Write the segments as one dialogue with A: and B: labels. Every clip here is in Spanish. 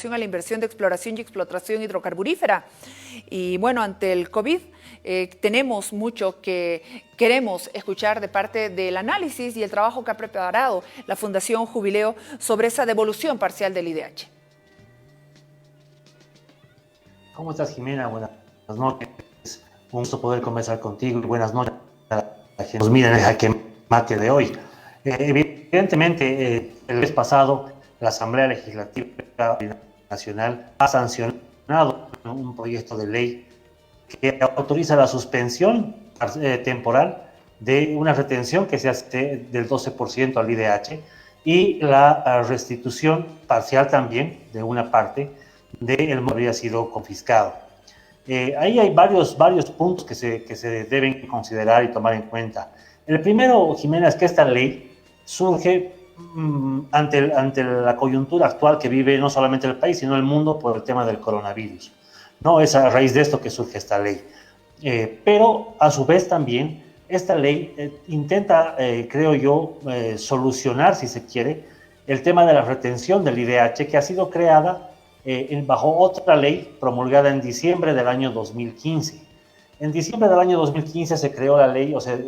A: a la inversión de exploración y explotación hidrocarburífera. Y bueno, ante el COVID tenemos mucho que queremos escuchar de parte del análisis y el trabajo que ha preparado la Fundación Jubileo sobre esa devolución parcial del IDH.
B: ¿Cómo estás, Jimena? Buenas noches. Un gusto poder conversar contigo. Buenas noches a la que nos miren en el jaque mate de hoy. Evidentemente, el mes pasado, la Asamblea Legislativa Nacional ha sancionado un proyecto de ley que autoriza la suspensión temporal de una retención que se hace del 12% al IDH y la restitución parcial también de una parte del monto que había sido confiscado. Ahí hay varios puntos que se deben considerar y tomar en cuenta. El primero, Jimena, es que esta ley surge ante la coyuntura actual que vive no solamente el país, sino el mundo por el tema del coronavirus. No es a raíz de esto que surge esta ley. Pero a su vez también esta ley intenta, creo yo, solucionar, si se quiere, el tema de la retención del IDH que ha sido creada bajo otra ley promulgada en diciembre del año 2015. En diciembre del año 2015 se creó la ley, o sea,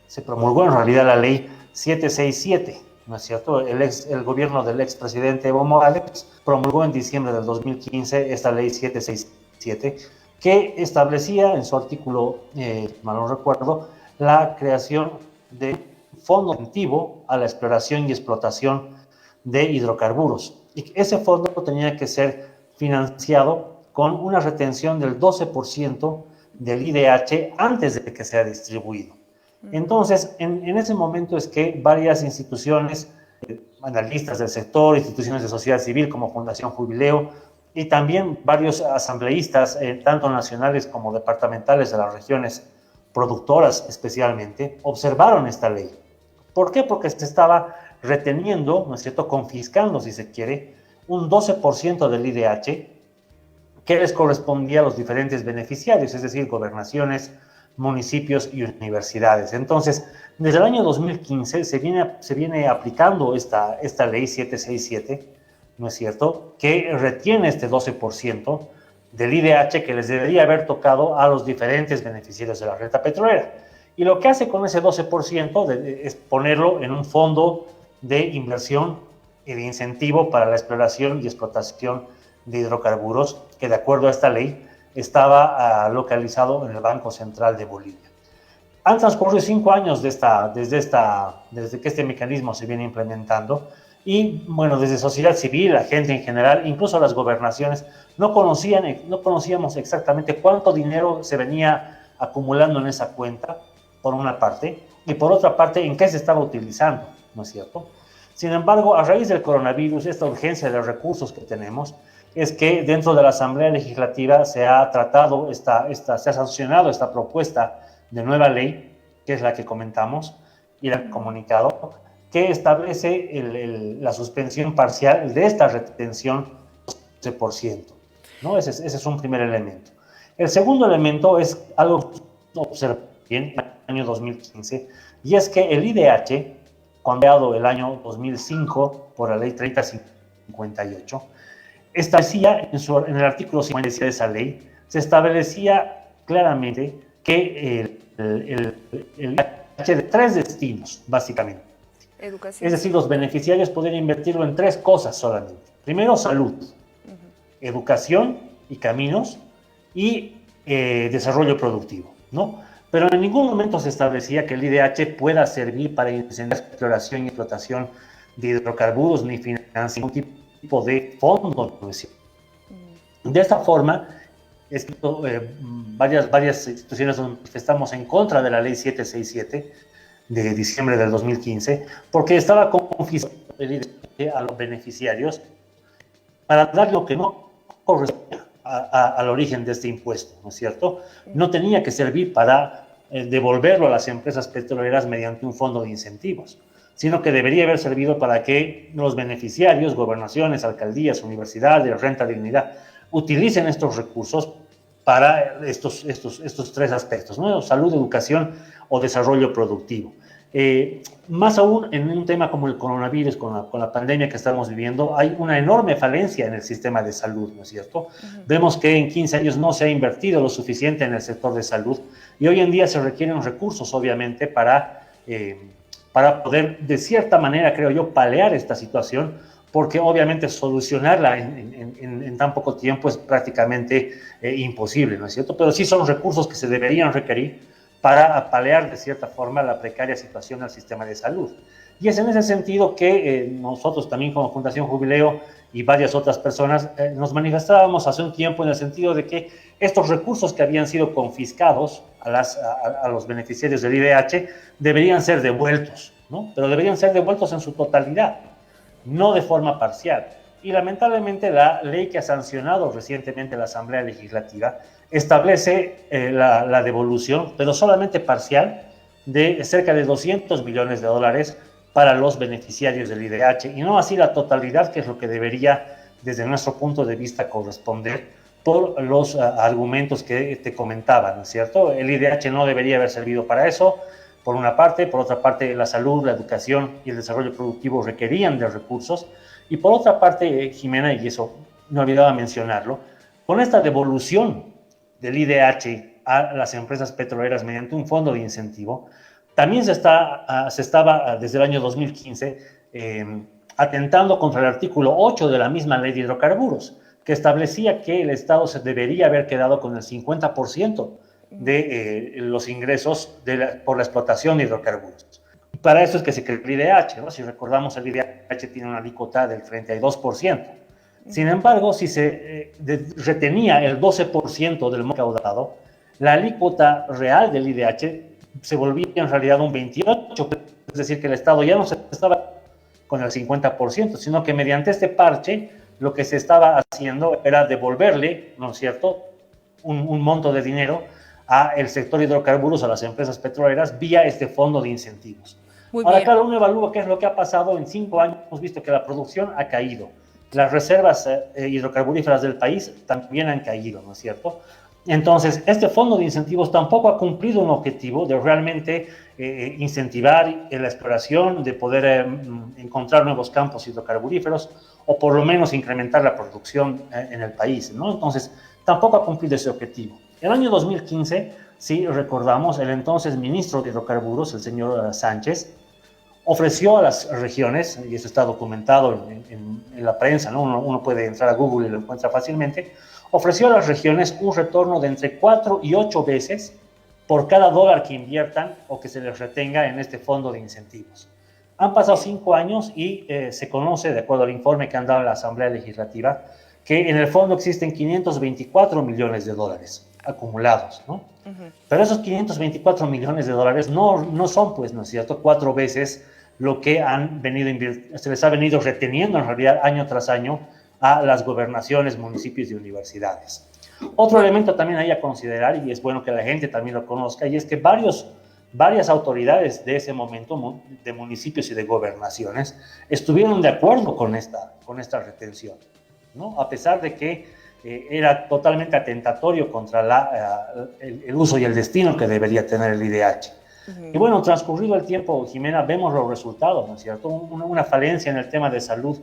B: se promulgó en realidad la ley 767, ¿no es cierto? El gobierno del expresidente Evo Morales promulgó en diciembre del 2015 esta ley 767, que establecía en su artículo, mal no recuerdo, la creación de fondo incentivo a la exploración y explotación de hidrocarburos. Y ese fondo tenía que ser financiado con una retención del 12% del IDH antes de que sea distribuido. Entonces, en ese momento es que varias instituciones, analistas del sector, instituciones de sociedad civil como Fundación Jubileo y también varios asambleístas, tanto nacionales como departamentales de las regiones productoras especialmente, observaron esta ley. ¿Por qué? Porque se estaba reteniendo, ¿no es cierto?, confiscando, si se quiere, un 12% del IDH que les correspondía a los diferentes beneficiarios, es decir, gobernaciones, municipios y universidades. Entonces, desde el año 2015 se viene aplicando esta ley 767, ¿no es cierto?, que retiene este 12% del IDH que les debería haber tocado a los diferentes beneficiarios de la renta petrolera. Y lo que hace con ese 12% es ponerlo en un fondo de inversión y de incentivo para la exploración y explotación de hidrocarburos, que de acuerdo a esta ley estaba localizado en el Banco Central de Bolivia. Han transcurrido 5 años desde que este mecanismo se viene implementando y, bueno, desde sociedad civil, la gente en general, incluso las gobernaciones, no conocíamos exactamente cuánto dinero se venía acumulando en esa cuenta, por una parte, y por otra parte, en qué se estaba utilizando, ¿no es cierto? Sin embargo, a raíz del coronavirus, esta urgencia de recursos que tenemos, es que dentro de la Asamblea Legislativa se ha tratado, se ha sancionado esta propuesta de nueva ley, que es la que comentamos, y la he comunicado, que establece la suspensión parcial de esta retención del 12%, ¿no? Ese es un primer elemento. El segundo elemento es algo que observé en el año 2015, y es que el IDH, cuando creado el año 2005 por la ley 3058, establecía en el artículo 50 de esa ley, se establecía claramente que el IDH de 3 destinos, básicamente. Educación. Es decir, los beneficiarios podían invertirlo en 3 cosas solamente. Primero, salud, educación y caminos, y desarrollo productivo, ¿no? Pero en ningún momento se establecía que el IDH pueda servir para incentivar la exploración y explotación de hidrocarburos ni financiar ningún tipo de fondo. De esta forma, varias instituciones nos manifestamos en contra de la ley 767 de diciembre del 2015, porque estaba confiscando el IDH a los beneficiarios para dar lo que no correspondía al origen de este impuesto, ¿no es cierto? No tenía que servir para devolverlo a las empresas petroleras mediante un fondo de incentivos, sino que debería haber servido para que los beneficiarios, gobernaciones, alcaldías, universidades, renta dignidad, utilicen estos recursos para estos 3 aspectos, ¿no? Salud, educación o desarrollo productivo. Más aún en un tema como el coronavirus, con la pandemia que estamos viviendo, hay una enorme falencia en el sistema de salud, ¿no es cierto? Vemos que en 15 años no se ha invertido lo suficiente en el sector de salud y hoy en día se requieren recursos, obviamente, para poder, de cierta manera, creo yo, paliar esta situación, porque obviamente solucionarla en tan poco tiempo es prácticamente imposible, ¿no es cierto? Pero sí son recursos que se deberían requerir para paliar de cierta forma la precaria situación del sistema de salud. Y es en ese sentido que nosotros también como Fundación Jubileo y varias otras personas nos manifestábamos hace un tiempo en el sentido de que estos recursos que habían sido confiscados a los beneficiarios del IDH deberían ser devueltos, ¿no? Pero deberían ser devueltos en su totalidad, no de forma parcial. Y lamentablemente la ley que ha sancionado recientemente la Asamblea Legislativa establece la devolución, pero solamente parcial, de cerca de 200 millones de dólares para los beneficiarios del IDH, y no así la totalidad, que es lo que debería, desde nuestro punto de vista, corresponder por los argumentos que te comentaba, ¿no es cierto? El IDH no debería haber servido para eso, por una parte. Por otra parte, la salud, la educación y el desarrollo productivo requerían de recursos. Y por otra parte, Jimena, y eso no olvidaba mencionarlo, con esta devolución del IDH a las empresas petroleras mediante un fondo de incentivo, también se estaba desde el año 2015 atentando contra el artículo 8 de la misma ley de hidrocarburos, que establecía que el Estado se debería haber quedado con el 50% de los ingresos por la explotación de hidrocarburos. Para eso es que se creó el IDH, ¿no? Si recordamos, el IDH tiene una alícuota del 32%. Sin embargo, si se retenía el 12% del monto recaudado, la alícuota real del IDH se volvía en realidad un 28%, es decir, que el Estado ya no se estaba con el 50%, sino que mediante este parche lo que se estaba haciendo era devolverle, ¿no es cierto?, un monto de dinero al sector hidrocarburos, a las empresas petroleras, vía este fondo de incentivos. Ahora, claro, uno evalúa qué es lo que ha pasado en 5 años. Hemos visto que la producción ha caído, las reservas hidrocarburíferas del país también han caído, ¿no es cierto? Entonces, este fondo de incentivos tampoco ha cumplido un objetivo de realmente incentivar la exploración, de poder encontrar nuevos campos hidrocarburíferos o por lo menos incrementar la producción en el país, ¿no? Entonces, tampoco ha cumplido ese objetivo. En el año 2015, si recordamos, el entonces ministro de Hidrocarburos, el señor Sánchez, ofreció a las regiones, y eso está documentado en la prensa, ¿no? Uno puede entrar a Google y lo encuentra fácilmente, ofreció a las regiones un retorno de entre 4 y 8 veces por cada dólar que inviertan o que se les retenga en este fondo de incentivos. Han pasado 5 años y se conoce, de acuerdo al informe que han dado en la Asamblea Legislativa, que en el fondo existen 524 millones de dólares acumulados, ¿no? Pero esos 524 millones de dólares no son, pues, ¿no es cierto?, 4 veces lo que se les ha venido reteniendo en realidad año tras año a las gobernaciones, municipios y universidades. Otro elemento también hay a considerar, y es bueno que la gente también lo conozca, y es que varias autoridades de ese momento, de municipios y de gobernaciones, estuvieron de acuerdo con esta retención, ¿no? A pesar de que era totalmente atentatorio contra el uso y el destino que debería tener el IDH. Y bueno, transcurrido el tiempo, Jimena, vemos los resultados, ¿no es cierto? Una falencia en el tema de salud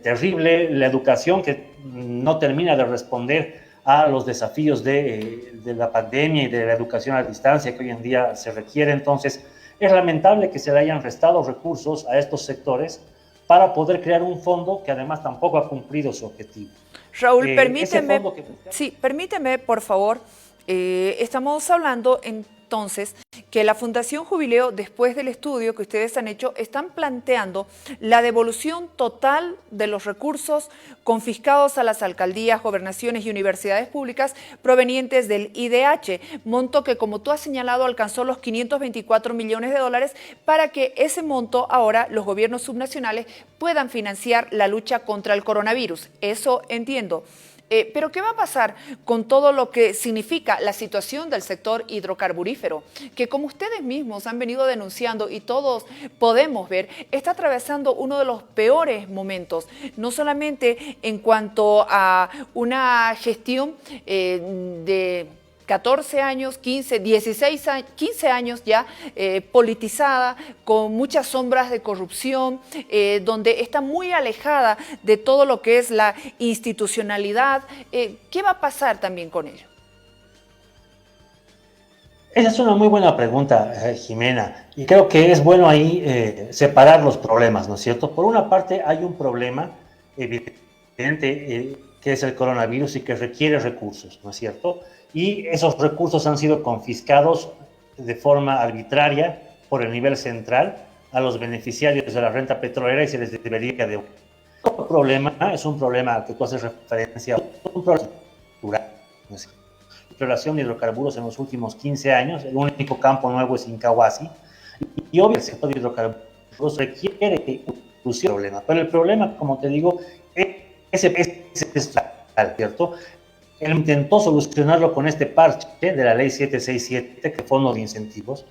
B: terrible, la educación que no termina de responder a los desafíos de la pandemia y de la educación a distancia que hoy en día se requiere. Entonces, es lamentable que se le hayan restado recursos a estos sectores para poder crear un fondo que además tampoco ha cumplido su objetivo.
A: Raúl, permíteme, por favor, estamos hablando entonces que la Fundación Jubileo, después del estudio que ustedes han hecho, están planteando la devolución total de los recursos confiscados a las alcaldías, gobernaciones y universidades públicas provenientes del IDH, monto que, como tú has señalado, alcanzó los 524 millones de dólares, para que ese monto ahora los gobiernos subnacionales puedan financiar la lucha contra el coronavirus. Eso entiendo. Pero ¿qué va a pasar con todo lo que significa la situación del sector hidrocarburífero? Que, como ustedes mismos han venido denunciando y todos podemos ver, está atravesando uno de los peores momentos, no solamente en cuanto a una gestión 14 años, 15, 16, 15 años ya politizada, con muchas sombras de corrupción, donde está muy alejada de todo lo que es la institucionalidad. ¿Qué va a pasar también con ello?
B: Esa es una muy buena pregunta, Jimena, y creo que es bueno ahí separar los problemas, ¿no es cierto? Por una parte hay un problema evidente que es el coronavirus y que requiere recursos, ¿no es cierto? Y esos recursos han sido confiscados de forma arbitraria por el nivel central a los beneficiarios de la renta petrolera y se les debería de... Otro problema es un problema al que tú haces referencia, un problema estructural, ¿no es cierto? Exploración de hidrocarburos en los últimos 15 años, el único campo nuevo es Incahuasi, y obviamente el sector de hidrocarburos requiere inclusión problema, pero el problema, como te digo, es estructural, ¿cierto? Él intentó solucionarlo con este parche de la ley 767, que es fondo de incentivos,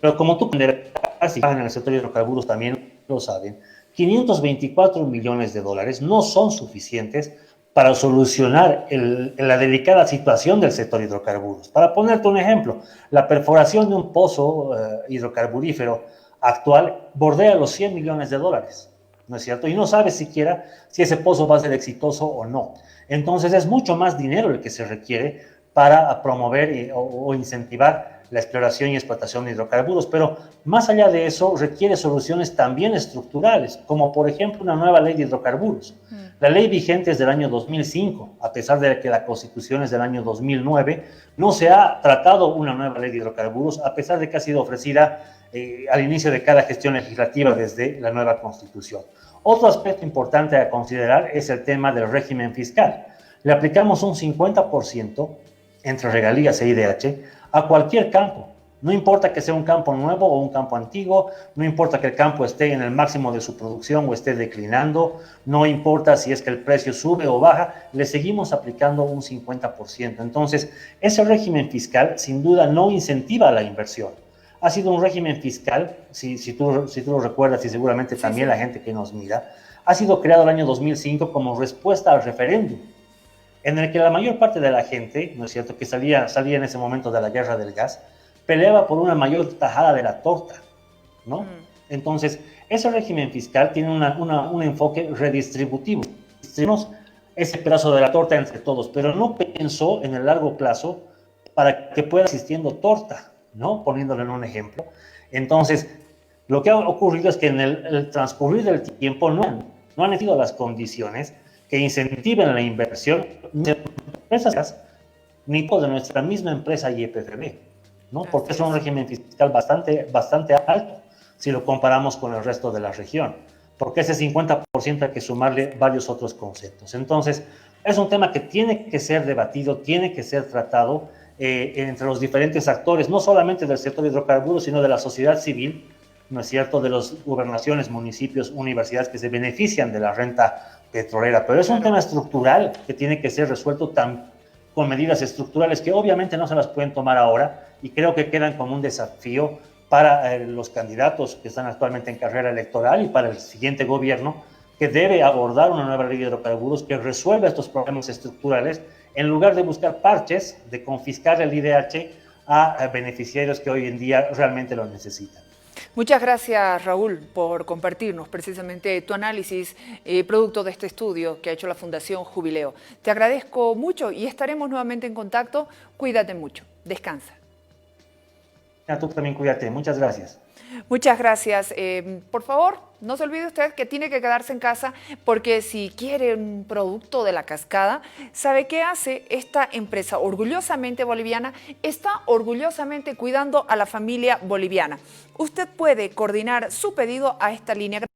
B: pero como tú comprenderás, y en el sector de hidrocarburos también lo saben, 524 millones de dólares no son suficientes para solucionar la delicada situación del sector hidrocarburos. Para ponerte un ejemplo, la perforación de un pozo hidrocarburífero actual bordea los 100 millones de dólares, ¿no es cierto? Y no sabes siquiera si ese pozo va a ser exitoso o no. Entonces es mucho más dinero el que se requiere para promover o incentivar la exploración y explotación de hidrocarburos, pero más allá de eso requiere soluciones también estructurales, como por ejemplo una nueva ley de hidrocarburos. La ley vigente es del año 2005, a pesar de que la Constitución es del año 2009, no se ha tratado una nueva ley de hidrocarburos, a pesar de que ha sido ofrecida al inicio de cada gestión legislativa desde la nueva Constitución. Otro aspecto importante a considerar es el tema del régimen fiscal. Le aplicamos un 50% entre regalías e IDH a cualquier campo. No importa que sea un campo nuevo o un campo antiguo, no importa que el campo esté en el máximo de su producción o esté declinando, no importa si es que el precio sube o baja, le seguimos aplicando un 50%. Entonces, ese régimen fiscal sin duda no incentiva la inversión. Ha sido un régimen fiscal, si tú lo recuerdas y seguramente también la gente que nos mira, ha sido creado el año 2005 como respuesta al referéndum, en el que la mayor parte de la gente, ¿no es cierto?, que salía en ese momento de la guerra del gas, peleaba por una mayor tajada de la torta, ¿no? Entonces, ese régimen fiscal tiene un enfoque redistributivo. Distribuimos ese pedazo de la torta entre todos, pero no pensó en el largo plazo para que pueda existiendo torta, ¿no? Poniéndolo en un ejemplo. Entonces, lo que ha ocurrido es que en el transcurrir del tiempo no han existido las condiciones que incentiven la inversión de empresas, ni de nuestra misma empresa YPFB, ¿no? Porque es un régimen fiscal bastante alto si lo comparamos con el resto de la región, porque ese 50% hay que sumarle varios otros conceptos. Entonces, es un tema que tiene que ser debatido, tiene que ser tratado entre los diferentes actores, no solamente del sector de hidrocarburos, sino de la sociedad civil, ¿no es cierto?, de las gobernaciones, municipios, universidades que se benefician de la renta petrolera. Pero es un tema estructural que tiene que ser resuelto con medidas estructurales que obviamente no se las pueden tomar ahora y creo que quedan como un desafío para los candidatos que están actualmente en carrera electoral y para el siguiente gobierno, que debe abordar una nueva ley de hidrocarburos que resuelva estos problemas estructurales en lugar de buscar parches, de confiscar el IDH a beneficiarios que hoy en día realmente lo necesitan.
A: Muchas gracias, Raúl, por compartirnos precisamente tu análisis producto de este estudio que ha hecho la Fundación Jubileo. Te agradezco mucho y estaremos nuevamente en contacto. Cuídate mucho. Descansa.
B: Tú también cuídate. Muchas gracias.
A: Muchas gracias. Por favor, no se olvide usted que tiene que quedarse en casa porque si quiere un producto de la cascada, ¿sabe qué hace esta empresa orgullosamente boliviana? Está orgullosamente cuidando a la familia boliviana. Usted puede coordinar su pedido a esta línea.